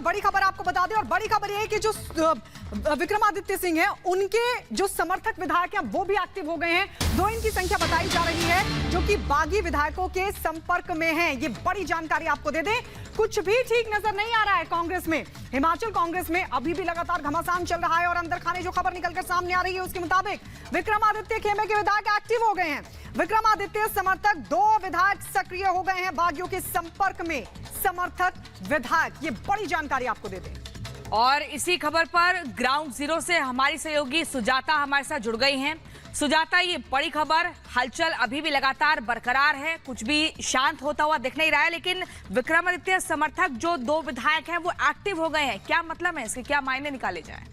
बड़ी खबर आपको बता दें, और बड़ी खबर यह है कि जो विक्रमादित्य सिंह हैं, उनके जो समर्थक विधायक हैं वो भी एक्टिव हो गए हैं। 2 इनकी संख्या बताई जा रही है जो कि बागी विधायकों के संपर्क में हैं। ये बड़ी जानकारी आपको दे दें। कुछ भी ठीक नजर नहीं आ रहा है कांग्रेस में। हिमाचल कांग्रेस में अभी भी लगातार घमासान चल रहा है और अंदर खाने जो खबर निकलकर सामने आ रही है उसके मुताबिक विक्रमादित्य खेमे के विधायक एक्टिव हो गए हैं। विक्रमादित्य समर्थक 2 विधायक सक्रिय हो गए हैं बागियों के संपर्क में। समर्थक विधायक, ये बड़ी जानकारी आपको दे दें। और इसी खबर पर ग्राउंड जीरो से हमारी सहयोगी सुजाता हमारे साथ जुड़ गई हैं। सुजाता, ये बड़ी खबर, हलचल अभी भी लगातार बरकरार है, कुछ भी शांत होता हुआ दिख नहीं रहा है, लेकिन विक्रमादित्य समर्थक जो 2 विधायक हैं वो एक्टिव हो गए हैं। क्या मतलब है इसके, क्या मायने निकाले जाए?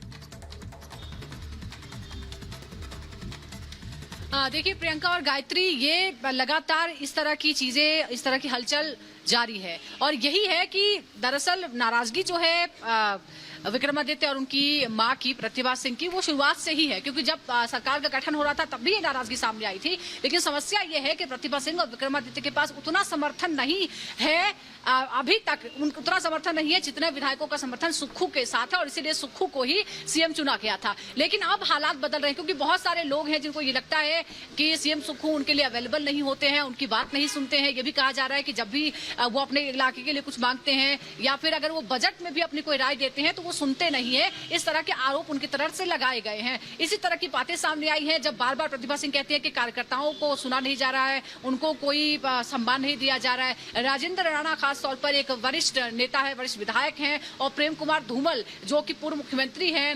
देखिए प्रियंका और गायत्री, ये लगातार इस तरह की चीजें, इस तरह की हलचल जारी है और यही है कि दरअसल नाराजगी जो है विक्रमादित्य और उनकी मां की, प्रतिभा सिंह की, वो शुरुआत से ही है, क्योंकि जब सरकार का गठन हो रहा था तब भी ये नाराजगी सामने आई थी। लेकिन समस्या ये है कि प्रतिभा सिंह और विक्रमादित्य के पास उतना समर्थन नहीं है, अभी तक उतना समर्थन नहीं है जितने विधायकों का समर्थन सुक्खू के साथ है, और इसीलिए सुक्खू को ही सीएम चुना गया था। लेकिन अब हालात बदल रहे हैं, क्योंकि बहुत सारे लोग हैं जिनको ये लगता है कि सीएम सुक्खू उनके लिए अवेलेबल नहीं होते हैं, उनकी बात नहीं सुनते हैं। ये भी कहा जा रहा है कि जब भी वो अपने इलाके के लिए कुछ मांगते हैं या फिर अगर वो बजट में भी अपनी कोई राय देते हैं तो वो सुनते नहीं है। इस तरह के आरोप उनकी तरफ से लगाए गए हैं। इसी तरह की बातें सामने आई हैं जब बार बार प्रतिभा सिंह कहती है कि कार्यकर्ताओं को सुना नहीं जा रहा है, उनको कोई सम्मान नहीं दिया जा रहा है। राजेंद्र राणा खास तौर पर एक वरिष्ठ नेता है, वरिष्ठ विधायक हैं, और प्रेम कुमार धूमल जो कि पूर्व मुख्यमंत्री हैं,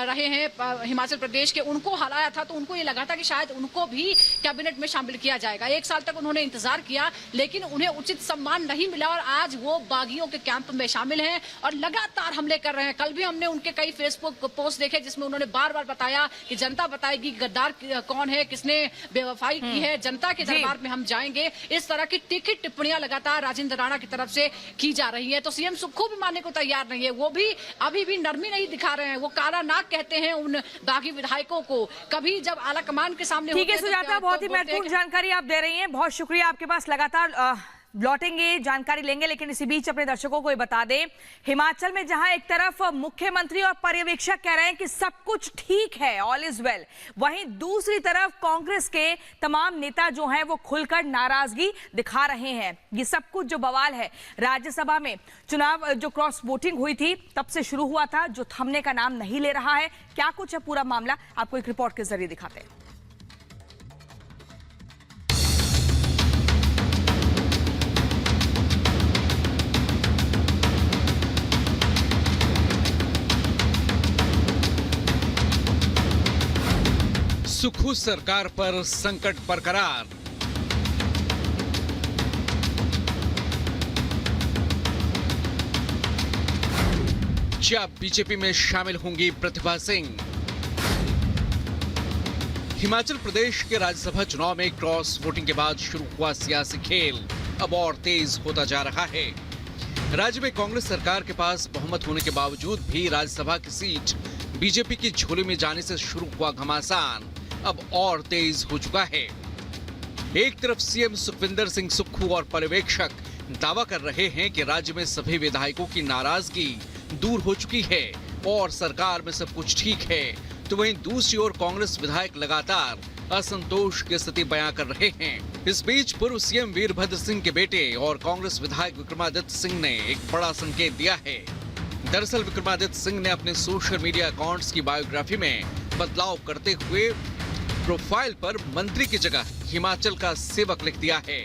रहे हैं हिमाचल प्रदेश के, उनको हराया था तो उनको ये लगा था कि शायद उनको भी कैबिनेट में शामिल किया जाएगा। 1 साल तक उन्होंने इंतजार किया लेकिन उन्हें उचित सम्मान नहीं मिला और आज वो बागियों के कैंप में शामिल हैं और लगातार हमले कर रहे हैं। कल भी हमने उनके कई फेसबुक पोस्ट देखे जिसमें उन्होंने बार बार बताया कि जनता बताएगी गद्दार कौन है, किसने बेवफाई की है, जनता के दरबार में हम जाएंगे। इस तरह की तीखी टिप्पणियां लगातार राजेंद्र राणा की तरफ से की जा रही है। तो सीएम सुक्खू भी मानने को तैयार नहीं है, वो भी अभी भी नरमी नहीं दिखा रहे हैं। वो काला नाग कहते हैं उन बागी विधायकों को। कभी जब आला कमान के सामने ठीक है सुजाता, बहुत ही महत्वपूर्ण जानकारी आप दे रही हैं, बहुत शुक्रिया। आपके पास लगातार लौटेंगे, जानकारी लेंगे, लेकिन इसी बीच अपने दर्शकों को ये बता दें, हिमाचल में जहां एक तरफ मुख्यमंत्री और पर्यवेक्षक कह रहे हैं कि सब कुछ ठीक है, ऑल इज वेल, वहीं दूसरी तरफ कांग्रेस के तमाम नेता जो हैं वो खुलकर नाराजगी दिखा रहे हैं। ये सब कुछ जो बवाल है राज्यसभा में चुनाव जो क्रॉस वोटिंग हुई थी तब से शुरू हुआ था, जो थमने का नाम नहीं ले रहा है। क्या कुछ है पूरा मामला, आपको एक रिपोर्ट के जरिए दिखाते हैं। सुक्खू सरकार पर संकट बरकरार। क्या बीजेपी में शामिल होंगी प्रतिभा सिंह? हिमाचल प्रदेश के राज्यसभा चुनाव में क्रॉस वोटिंग के बाद शुरू हुआ सियासी खेल अब और तेज होता जा रहा है। राज्य में कांग्रेस सरकार के पास बहुमत होने के बावजूद भी राज्यसभा की सीट बीजेपी की झोली में जाने से शुरू हुआ घमासान अब और तेज हो चुका है। एक तरफ सीएम सुखविंदर सिंह सुक्खू और पर्यवेक्षक दावा कर रहे हैं कि राज्य में सभी विधायकों की नाराजगी दूर हो चुकी है और सरकार में सब कुछ ठीक है, तो वहीं दूसरी ओर कांग्रेस विधायक लगातार असंतोष की स्थिति बयां कर रहे हैं। इस बीच पूर्व सीएम वीरभद्र सिंह के बेटे और कांग्रेस विधायक विक्रमादित्य सिंह ने एक बड़ा संकेत दिया है। दरअसल विक्रमादित्य सिंह ने अपने सोशल मीडिया अकाउंट्स की बायोग्राफी में बदलाव करते हुए प्रोफाइल पर मंत्री की जगह हिमाचल का सेवक लिख दिया है।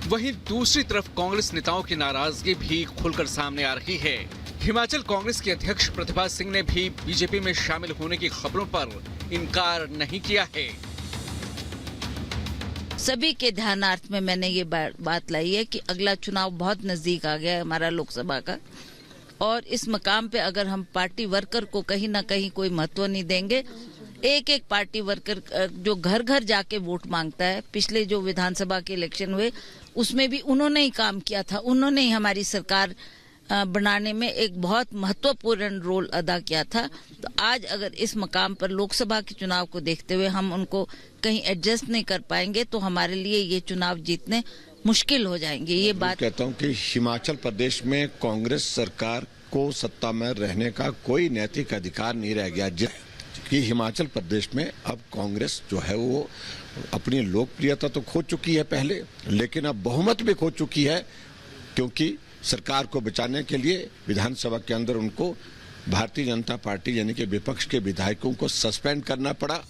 वहीं दूसरी तरफ कांग्रेस नेताओं की नाराजगी भी खुलकर सामने आ रही है। हिमाचल कांग्रेस की अध्यक्ष प्रतिभा सिंह ने भी बीजेपी में शामिल होने की खबरों पर इनकार नहीं किया है। सभी के ध्यानार्थ में मैंने ये बात लाई है कि अगला चुनाव बहुत नजदीक आ गया है हमारा लोकसभा का, और इस मकाम पे अगर हम पार्टी वर्कर को कहीं ना कहीं कोई महत्व नहीं देंगे, एक एक पार्टी वर्कर जो घर घर जाके वोट मांगता है, पिछले जो विधानसभा के इलेक्शन हुए उसमें भी उन्होंने ही काम किया था, उन्होंने ही हमारी सरकार बनाने में एक बहुत महत्वपूर्ण रोल अदा किया था। तो आज अगर इस मकाम पर लोकसभा के चुनाव को देखते हुए हम उनको कहीं एडजस्ट नहीं कर पाएंगे तो हमारे लिए ये चुनाव जीतने मुश्किल हो जाएंगे। ये बात कहता हूँ कि हिमाचल प्रदेश में कांग्रेस सरकार को सत्ता में रहने का कोई नैतिक अधिकार नहीं रह गया। कि हिमाचल प्रदेश में अब कांग्रेस जो है वो अपनी लोकप्रियता तो खो चुकी है पहले, लेकिन अब बहुमत भी खो चुकी है, क्योंकि सरकार को बचाने के लिए विधानसभा के अंदर उनको भारतीय जनता पार्टी यानी कि विपक्ष के विधायकों को सस्पेंड करना पड़ा।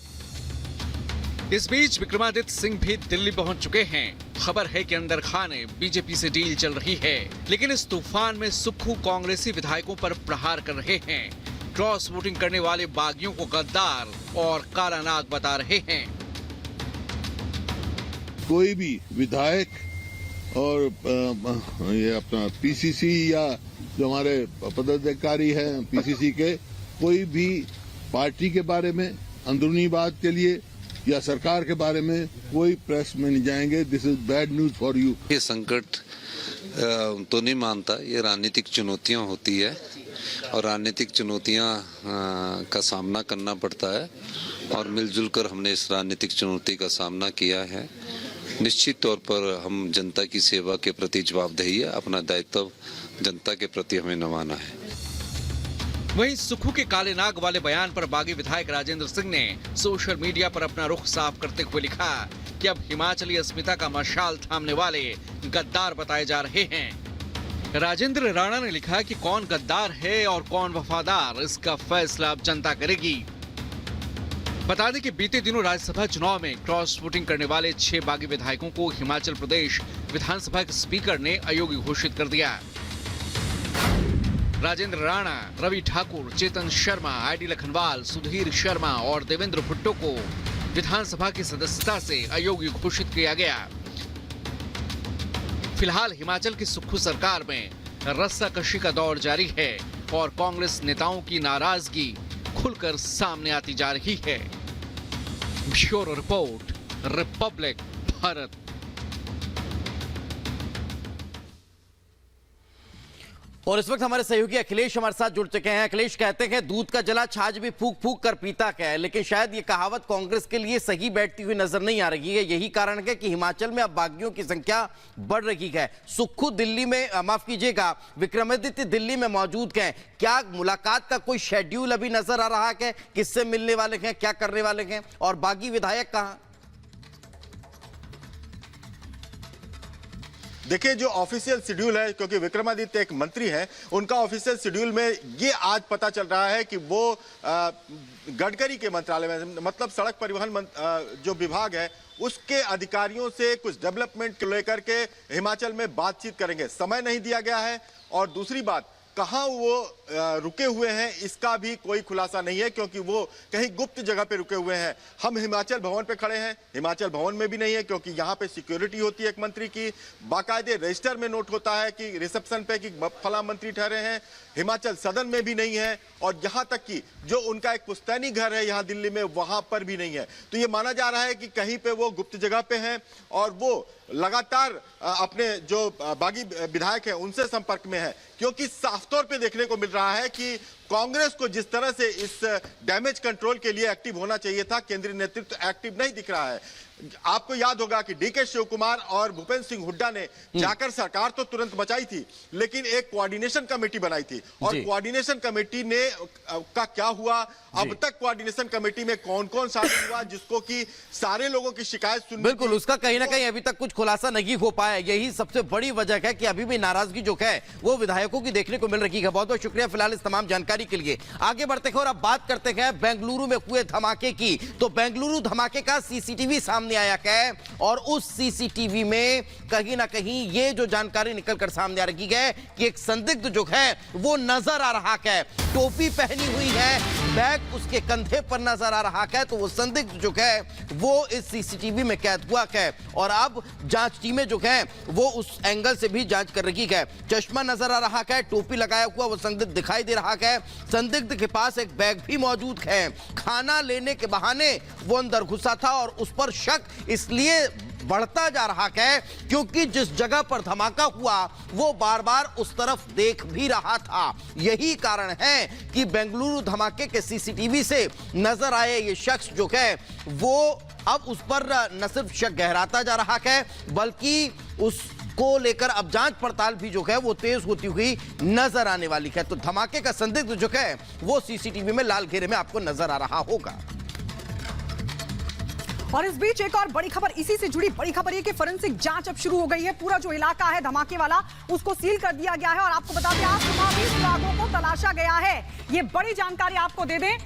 इस बीच विक्रमादित्य सिंह भी दिल्ली पहुंच चुके हैं। खबर है कि अंदर खाने बीजेपी से डील चल रही है, लेकिन इस तूफान में सुक्खू कांग्रेसी विधायकों पर प्रहार कर रहे हैं। क्रॉस वोटिंग करने वाले बागियों को गद्दार और काला नाग बता रहे हैं। कोई भी विधायक और ये अपना पीसीसी या जो हमारे पदाधिकारी हैं पीसीसी के, कोई भी पार्टी के बारे में अंदरूनी बात के लिए या सरकार के बारे में कोई प्रेस में नहीं जाएंगे। This is bad news for you. ये संकट तो नहीं मानता, ये राजनीतिक चुनौतियां होती है और राजनीतिक चुनौतियां का सामना करना पड़ता है और मिलजुल कर हमने इस राजनीतिक चुनौती का सामना किया है। निश्चित तौर पर हम जनता की सेवा के प्रति जवाबदेही है, अपना दायित्व जनता के प्रति हमें निभाना है। वहीं सुक्खू के काले नाग वाले बयान पर बागी विधायक राजेंद्र सिंह ने सोशल मीडिया पर अपना रुख साफ करते हुए लिखा कि अब हिमाचली अस्मिता का मशाल थामने वाले गद्दार बताए जा रहे हैं। राजेंद्र राणा ने लिखा कि कौन गद्दार है और कौन वफादार, इसका फैसला अब जनता करेगी। बता दें कि बीते दिनों राज्यसभा चुनाव में क्रॉस वोटिंग करने वाले 6 बागी विधायकों को हिमाचल प्रदेश विधानसभा के स्पीकर ने अयोग्य घोषित कर दिया। राजेंद्र राणा, रवि ठाकुर, चेतन शर्मा, आईडी लखनवाल, सुधीर शर्मा और देवेंद्र भुट्टो को विधानसभा की सदस्यता से अयोग्य घोषित किया गया। फिलहाल हिमाचल की सुक्खू सरकार में रस्साकशी का दौर जारी है और कांग्रेस नेताओं की नाराजगी खुलकर सामने आती जा रही है। Bureau report, Republic Bharat. और इस वक्त हमारे सहयोगी अखिलेश हमारे साथ जुड़ चुके हैं। अखिलेश, कहते हैं दूध का जला छाछ भी फूक फूक कर पीता है, लेकिन शायद ये कहावत कांग्रेस के लिए सही बैठती हुई नजर नहीं आ रही है। यही कारण है कि हिमाचल में अब बागियों की संख्या बढ़ रही है। सुक्खू दिल्ली में, माफ कीजिएगा, विक्रमादित्य दिल्ली में मौजूद हैं। क्या मुलाकात का कोई शेड्यूल अभी नजर आ रहा है? किससे मिलने वाले हैं, क्या करने वाले हैं, और बागी विधायक कहां? देखिए, जो ऑफिशियल शेड्यूल है, क्योंकि विक्रमादित्य एक मंत्री हैं, उनका ऑफिशियल शेड्यूल में ये आज पता चल रहा है कि वो गडकरी के मंत्रालय में, मतलब सड़क परिवहन जो विभाग है उसके अधिकारियों से कुछ डेवलपमेंट को लेकर के हिमाचल में बातचीत करेंगे। समय नहीं दिया गया है और दूसरी बात, कहां वो रुके हुए हैं इसका भी कोई खुलासा नहीं है, क्योंकि वो कहीं गुप्त जगह पे रुके हुए हैं। हम हिमाचल भवन पे खड़े हैं, हिमाचल भवन में भी नहीं है, क्योंकि यहाँ पे सिक्योरिटी होती है एक मंत्री की, बाकायदे रजिस्टर में नोट होता है कि रिसेप्शन पे कि फला मंत्री ठहरे हैं। हिमाचल सदन में भी नहीं है और यहाँ तक कि जो उनका एक पुश्तैनी घर है यहाँ दिल्ली में, वहां पर भी नहीं है। तो ये माना जा रहा है कि कहीं पे वो गुप्त जगह पे हैं और वो लगातार अपने जो बागी विधायक हैं उनसे संपर्क में है, क्योंकि साफ तौर पे देखने को मिल रहा है कि कांग्रेस को जिस तरह से इस डैमेज कंट्रोल के लिए एक्टिव होना चाहिए था, केंद्रीय नेतृत्व एक्टिव नहीं दिख रहा है। आपको याद होगा कि डीके शिव कुमार और भूपेंद्र सिंह हुड्डा ने जाकर सरकार तो तुरंत बचाई थी, लेकिन एक कोऑर्डिनेशन कमेटी बनाई थी और कोऑर्डिनेशन कमेटी ने का क्या हुआ, अब तक कोऑर्डिनेशन कमेटी में कौन कौन शामिल हुआ जिसको कि सारे लोगों की शिकायत सुननी, बिल्कुल उसका कहीं ना कहीं अभी तक कुछ खुलासा नहीं हो पाया। यही सबसे बड़ी वजह है कि अभी भी नाराजगी जो है वो विधायकों की देखने को मिल रही है। बहुत बहुत शुक्रिया फिलहाल इस तमाम जानकारी के लिए। आगे बढ़ते हैं और अब बात करते हैं बेंगलुरु में हुए धमाके की। तो बेंगलुरु धमाके का सीसीटीवी सामने आया है और उस सीसीटीवी में कहीं ना कहीं ये जो जानकारी निकलकर सामने आ रही है कि एक संदिग्ध जो है वो नजर आ रहा है, टोपी पहनी हुई है, बैग उसके कंधे पर नजर आ रहा है। तो वो संदिग्ध जो है वो इस सीसीटीवी में कैद हुआ है और अब जांच टीमें जो है वो उस एंगल से भी जांच कर रही है। चश्मा नजर आ रहा है, टोपी लगाया हुआ वो संदिग्ध दिखाई दे रहा है। संदिग्ध के पास एक बैग भी मौजूद है। खाना लेने के बहाने वो अंदर घुसा था और उस पर शक इसलिए बढ़ता जा रहा है क्योंकि जिस जगह पर धमाका हुआ वो बार बार उस तरफ देख भी रहा था। यही कारण है कि बेंगलुरु धमाके के सीसीटीवी से नजर आए ये शख्स जो है वो अब उस पर न सिर्फ शक गहराता जा रहा है बल्कि उस को लेकर अब जांच पड़ताल भी जो है वो तेज होती हुई नजर आने वाली है। तो धमाके का संदिग्ध जो है वो सीसीटीवी में लाल घेरे में आपको नजर आ रहा होगा। और इस बीच एक और बड़ी खबर, इसी से जुड़ी बड़ी खबर ये कि फोरेंसिक जांच अब शुरू हो गई है। पूरा जो इलाका है धमाके वाला उसको सील कर दिया गया है और आपको बता दें आज सुबह भी सुरागों को तलाशा गया है। ये बड़ी जानकारी आपको दे दें,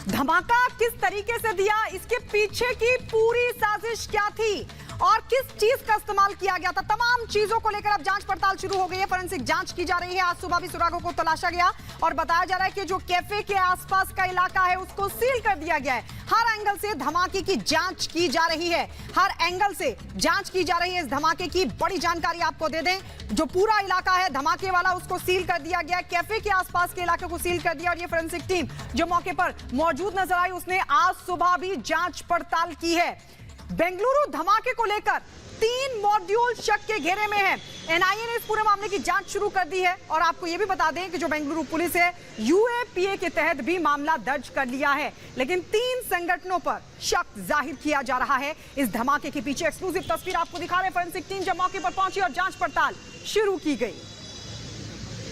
धमाका किस तरीके से दिया, इसके पीछे की पूरी साजिश क्या थी और किस चीज का इस्तेमाल किया गया था, तमाम चीजों को लेकर अब जांच पड़ताल शुरू हो गई है। फोरेंसिक जांच की जा रही है। आज सुबह भी सुरागों को तलाशा गया और बताया जा रहा है कि जो कैफे के आसपास का इलाका है उसको सील कर दिया गया है। हर एंगल से धमाके की जांच की जा रही है, हर एंगल से जांच की जा रही है इस धमाके की। बड़ी जानकारी आपको दे दें, जो पूरा इलाका है धमाके वाला उसको सील कर दिया गया, कैफे के आसपास के इलाके को सील कर दिया। और ये फोरेंसिक टीम जो मौके पर मौजूद नजर आई उसने आज सुबह भी जांच पड़ताल की है। बेंगलुरु धमाके को लेकर 3 मॉड्यूल शक के घेरे में है। एनआईए ने इस पूरे मामले की जांच शुरू कर दी है और आपको यह भी बता दें कि जो बेंगलुरु पुलिस है यूएपीए के तहत भी मामला दर्ज कर लिया है, लेकिन 3 संगठनों पर शक जाहिर किया जा रहा है। इस धमाके के पीछे एक्सक्लूसिव तस्वीर आपको दिखा रहे फोरेंसिक टीम जब मौके पर पहुंची और जांच पड़ताल शुरू की गई।